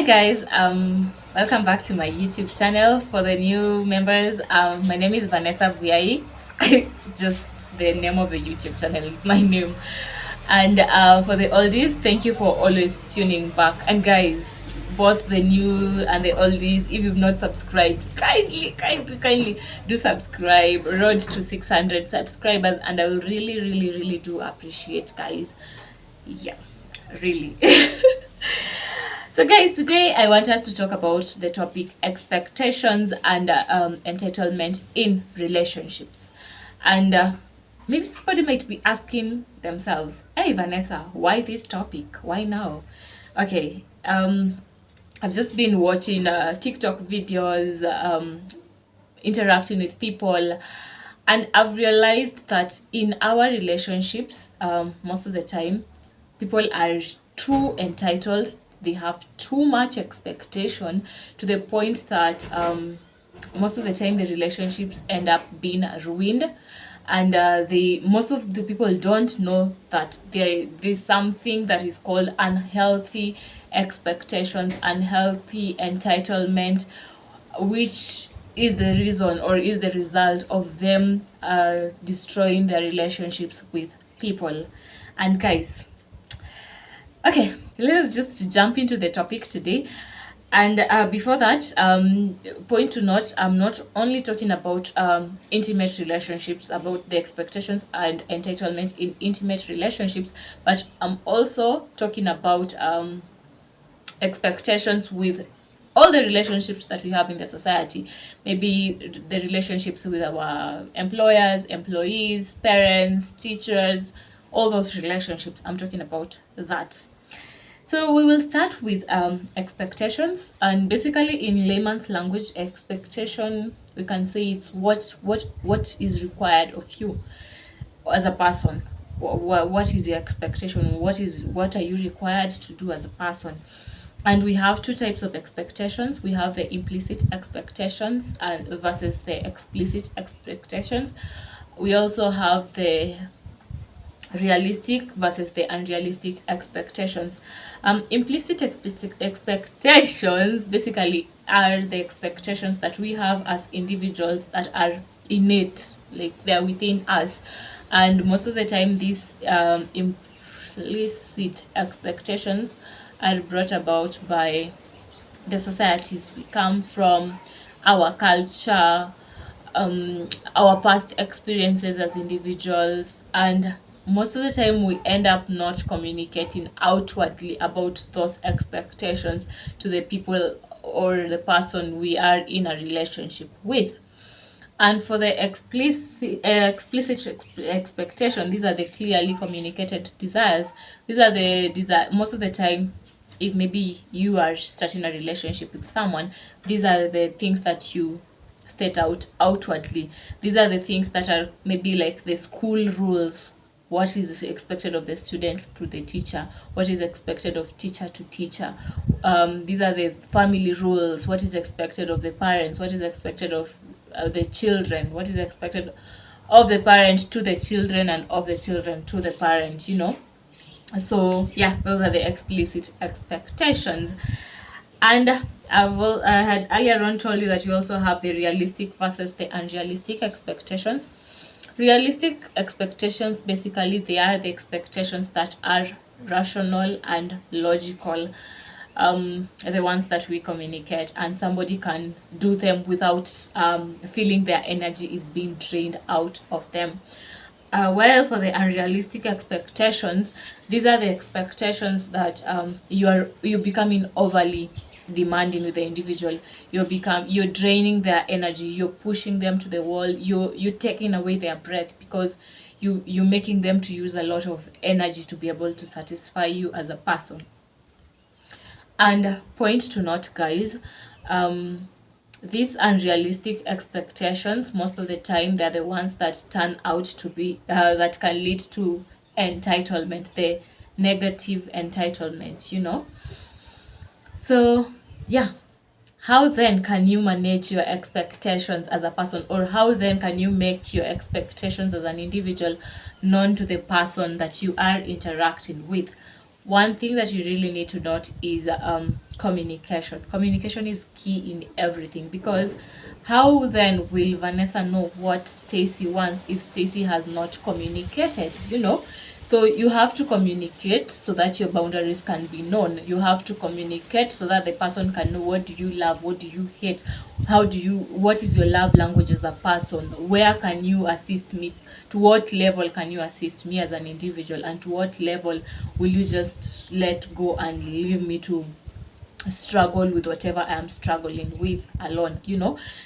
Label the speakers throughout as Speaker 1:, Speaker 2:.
Speaker 1: guys, welcome back to my YouTube channel. For the new members, my name is Vanessa Buyai. Just the name of the YouTube channel is my name. And for the oldies, thank you for always tuning back. And guys, both the new and the oldies, if you've not subscribed, kindly do subscribe. Road to 600 subscribers, and I will really do appreciate, guys. Yeah, really. So guys, today I want us to talk about the topic expectations and entitlement in relationships. And maybe somebody might be asking themselves, hey Vanessa, why this topic? Why now? Okay, I've just been watching TikTok videos, interacting with people, and I've realized that in our relationships, most of the time, people are too entitled. They have too much expectation to the point that most of the time the relationships end up being ruined. And most of the people don't know that there's something that is called unhealthy expectations, unhealthy entitlement, which is the reason or is the result of them destroying their relationships with people. And guys, okay, let's just jump into the topic today. And before that, point to note, I'm not only talking about intimate relationships, about the expectations and entitlement in intimate relationships, but I'm also talking about expectations with all the relationships that we have in the society. Maybe the relationships with our employers, employees, parents, teachers, all those relationships. I'm talking about that. So we will start with expectations, and basically in layman's language, expectation, we can say it's what is required of you as a person. What is your expectation? What are you required to do as a person? And we have two types of expectations. We have the implicit expectations and versus the explicit expectations. We also have the realistic versus the unrealistic expectations. Implicit expectations basically are the expectations that we have as individuals that are innate, like they're within us. And most of the time, these implicit expectations are brought about by the societies we come from, our culture, our past experiences as individuals, and most of the time we end up not communicating outwardly about those expectations to the people or the person we are in a relationship with. And for the explicit expectation, these are the clearly communicated desires. These are the desire. Most of the time, if maybe you are starting a relationship with someone, these are the things that you state out outwardly. These are the things that are maybe like the school rules. What is expected of the student to the teacher? What is expected of teacher to teacher? These are the family rules. What is expected of the parents? What is expected of the children? What is expected of the parent to the children and of the children to the parent, you know? So yeah, those are the explicit expectations. And I had earlier on told you that you also have the realistic versus the unrealistic expectations. Realistic expectations, basically, they are the expectations that are rational and logical, the ones that we communicate, and somebody can do them without feeling their energy is being drained out of them. While for the unrealistic expectations, these are the expectations that you're becoming overly demanding with the individual. You're draining their energy, you're pushing them to the wall, you're taking away their breath, because you're making them to use a lot of energy to be able to satisfy you as a person. And point to note, guys, these unrealistic expectations, most of the time, they're the ones that turn out to be that can lead to entitlement, the negative entitlement, you know. So yeah, how then can you manage your expectations as a person, or how then can you make your expectations as an individual known to the person that you are interacting with? One thing that you really need to note is Communication is key in everything, because how then will Vanessa know what Stacy wants if Stacy has not communicated, So you have to communicate so that your boundaries can be known. You have to communicate so that the person can know, what do you love, what do you hate, what is your love language as a person, where can you assist me, to what level can you assist me as an individual, and to what level will you just let go and leave me to struggle with whatever I am struggling with alone,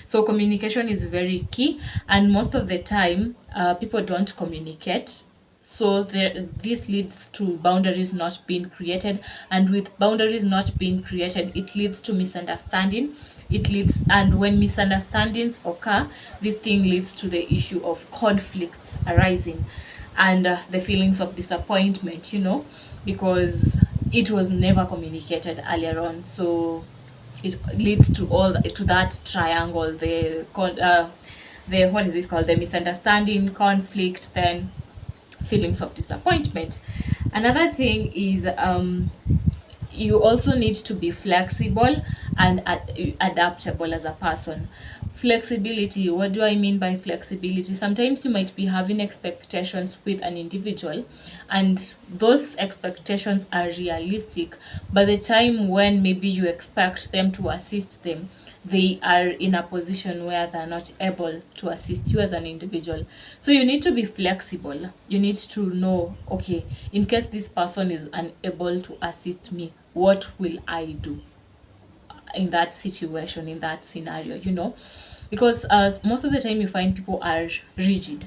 Speaker 1: So communication is very key, and most of the time, people don't communicate. So this leads to boundaries not being created, and with boundaries not being created, it leads to misunderstanding. And when misunderstandings occur, this thing leads to the issue of conflicts arising, and the feelings of disappointment, because it was never communicated earlier on. So it leads to to that triangle, the what is it called, the misunderstanding, conflict, then feelings of disappointment. Another thing is, you also need to be flexible and adaptable as a person. Flexibility, what do I mean by flexibility? Sometimes you might be having expectations with an individual, and those expectations are realistic. By the time when maybe you expect them to assist them, they are in a position where they're not able to assist you as an individual. So you need to be flexible. You need to know, okay, in case this person is unable to assist me, what will I do in that situation, in that scenario, because most of the time you find people are rigid,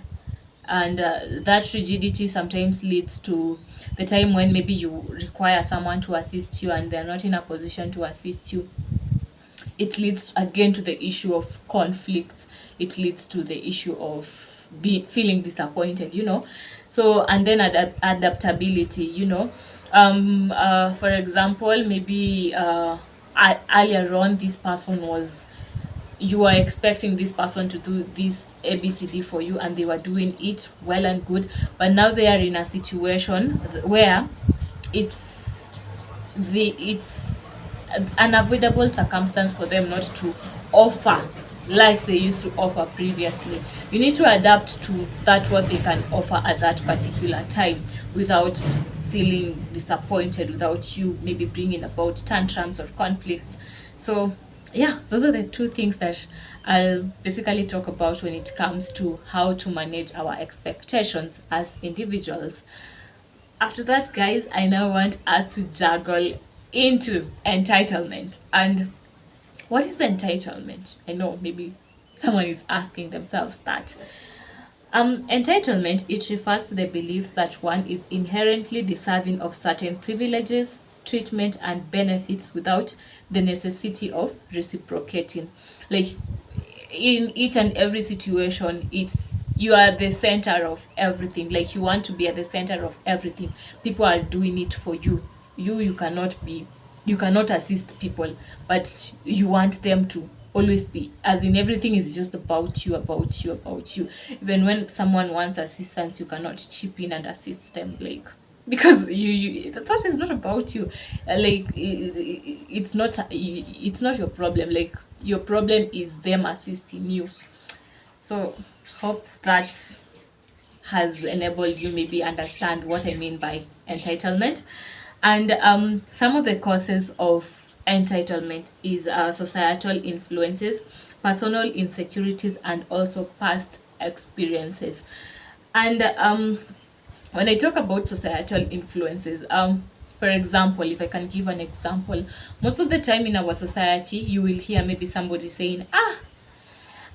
Speaker 1: and that rigidity sometimes leads to the time when maybe you require someone to assist you and they're not in a position to assist you. It leads again to the issue of conflict. It leads to the issue of feeling disappointed, So, and then adaptability, for example, maybe earlier on, you are expecting this person to do this ABCD for you, and they were doing it well and good, but now they are in a situation where it's it's an unavoidable circumstance for them not to offer like they used to offer previously. You need to adapt to that, what they can offer at that particular time, without feeling disappointed, without you maybe bringing about tantrums or conflicts. So yeah, those are the two things that I'll basically talk about when it comes to how to manage our expectations as individuals. After that, guys, I now want us to juggle into entitlement. And what is entitlement? I know maybe someone is asking themselves that. Entitlement, it refers to the beliefs that one is inherently deserving of certain privileges, treatment, and benefits without the necessity of reciprocating. Like, in each and every situation, you are the center of everything. Like, you want to be at the center of everything. People are doing it for you. You cannot assist people, but you want them to always be, as in everything is just about you, about you, about you. Even when someone wants assistance, you cannot chip in and assist them, like, because that is not about you. Like, it's not your problem. Like, your problem is them assisting you. So hope that has enabled you maybe understand what I mean by entitlement. And some of the causes of entitlement is societal influences, personal insecurities, and also past experiences. And when I talk about societal influences, for example, if I can give an example, most of the time in our society, you will hear maybe somebody saying,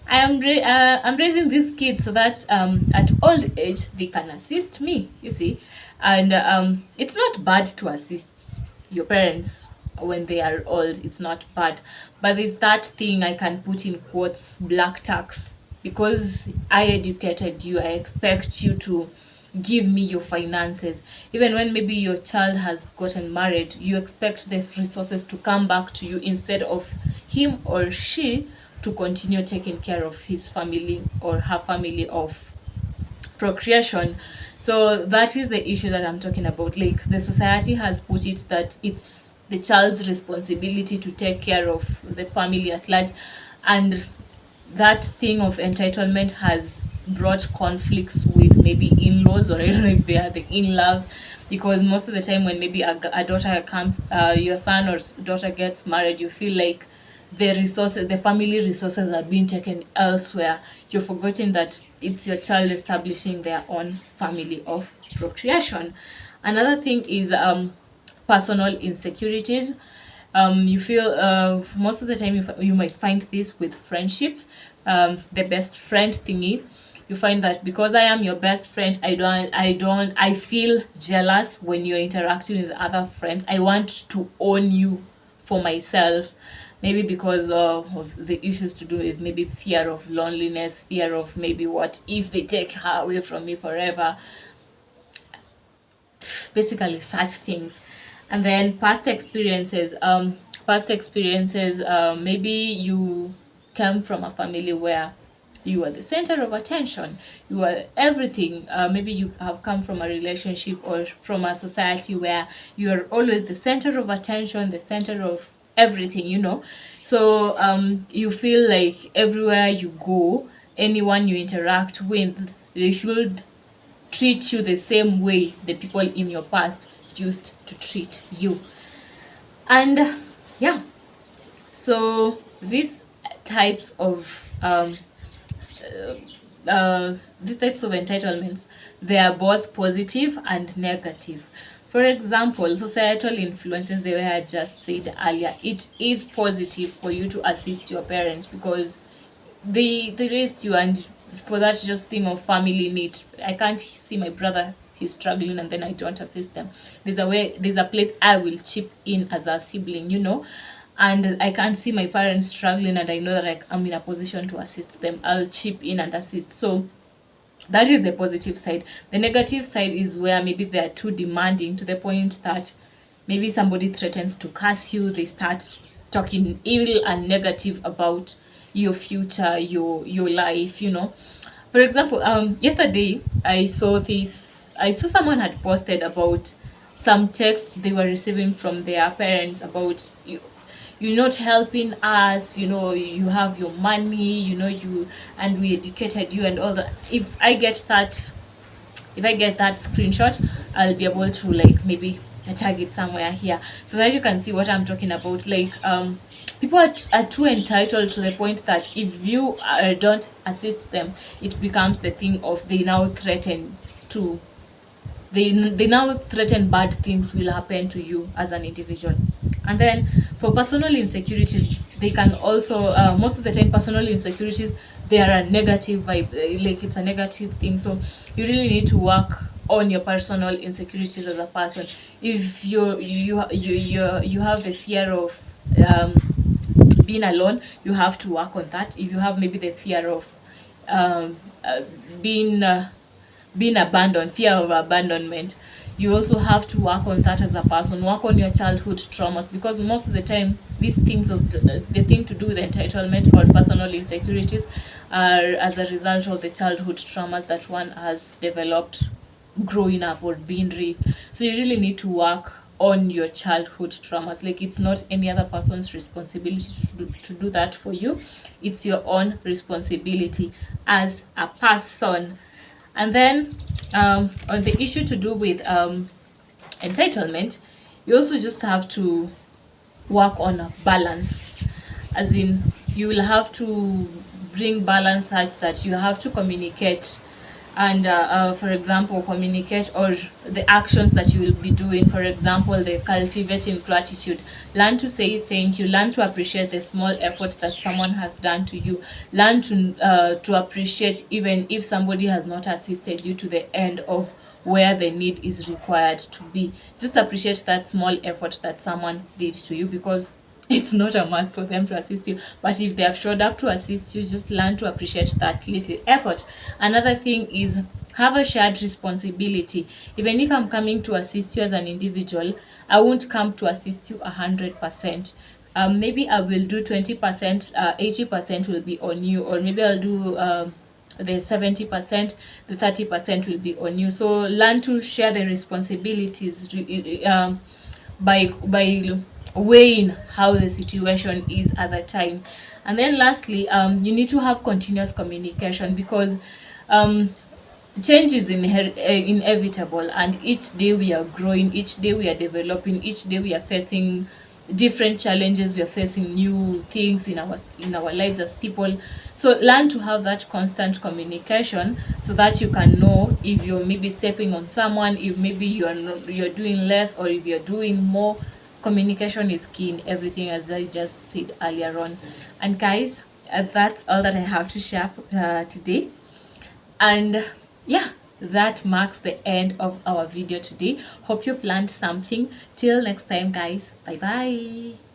Speaker 1: I'm raising these kids so that at old age they can assist me, you see. And it's not bad to assist your parents when they are old. It's not bad, but there's that thing, I can put in quotes, black tax, because I educated you, I expect you to give me your finances. Even when maybe your child has gotten married, you expect the resources to come back to you instead of him or she to continue taking care of his family or her family of procreation. So that is the issue that I'm talking about. Like, the society has put it that it's the child's responsibility to take care of the family at large. And that thing of entitlement has brought conflicts with maybe in-laws, or I don't know if they are the in-laws, because most of the time when maybe a daughter comes, your son or daughter gets married, you feel like the family resources are being taken elsewhere. You're forgetting that it's your child establishing their own family of procreation. Another thing is personal insecurities. You feel most of the time you might find this with friendships. The best friend thingy, you find that because I am your best friend, I feel jealous when you're interacting with other friends. I want to own you for myself, maybe because of the issues to do with maybe fear of loneliness, fear of maybe what if they take her away from me forever, basically such things. And then past experiences, maybe you come from a family where you are the center of attention, you are everything. Maybe you have come from a relationship or from a society where you are always the center of attention, the center of everything, so you feel like everywhere you go, anyone you interact with, they should treat you the same way the people in your past used to treat you. And yeah, so these types of entitlements, they are both positive and negative. For example, societal influences, the way I just said earlier, it is positive for you to assist your parents because they raised you, and for that just thing of family need. I can't see my brother, he's struggling, and then I don't assist them. There's a place I will chip in as a sibling, and I can't see my parents struggling and I know that I'm in a position to assist them. I'll chip in and assist. So that is the positive side. The negative side is where maybe they are too demanding to the point that maybe somebody threatens to curse you, they start talking ill and negative about your future, your life. For example, yesterday I saw someone had posted about some texts they were receiving from their parents about you're not helping us, you have your money, and we educated you and all that. If I get that screenshot, I'll be able to like maybe tag it somewhere here so that you can see what I'm talking about. Like people are too entitled to the point that if you don't assist them, it becomes the thing of to they now threaten bad things will happen to you as an individual. And then for personal insecurities, they can also most of the time personal insecurities, they are a negative vibe, like it's a negative thing. So you really need to work on your personal insecurities as a person. If you have the fear of being alone, you have to work on that. If you have maybe the fear of um, uh, being being abandoned, fear of abandonment, you also have to work on that as a person. Work on your childhood traumas, because most of the time these things of the thing to do with entitlement or personal insecurities are as a result of the childhood traumas that one has developed growing up or being raised. So you really need to work on your childhood traumas. Like it's not any other person's responsibility to do that for you. It's your own responsibility as a person. And then on the issue to do with entitlement, you also just have to work on a balance. As in, you will have to bring balance such that you have to communicate and for example communicate or the actions that you will be doing. For example, the cultivating gratitude, learn to say thank you, learn to appreciate the small effort that someone has done to you, learn to appreciate even if somebody has not assisted you to the end of where the need is required to be. Just appreciate that small effort that someone did to you, because it's not a must for them to assist you, but if they have showed up to assist you, just learn to appreciate that little effort. Another thing is have a shared responsibility. Even if I'm coming to assist you as an individual, I won't come to assist you 100%. Maybe I will do 20%, 80% will be on you, or maybe I'll do the 70%, the 30% will be on you. So learn to share the responsibilities by weighing how the situation is at the time. And then lastly, you need to have continuous communication, because um change is inevitable, and each day we are growing, each day we are developing, each day we are facing different challenges, we are facing new things in our lives as people. So learn to have that constant communication, so that you can know if you're maybe stepping on someone, if maybe you're doing less, or if you're doing more. Communication is key in everything, as I just said earlier on. And guys, that's all that I have to share today. And yeah, that marks the end of our video today. Hope you've learned something. Till next time, guys. Bye bye.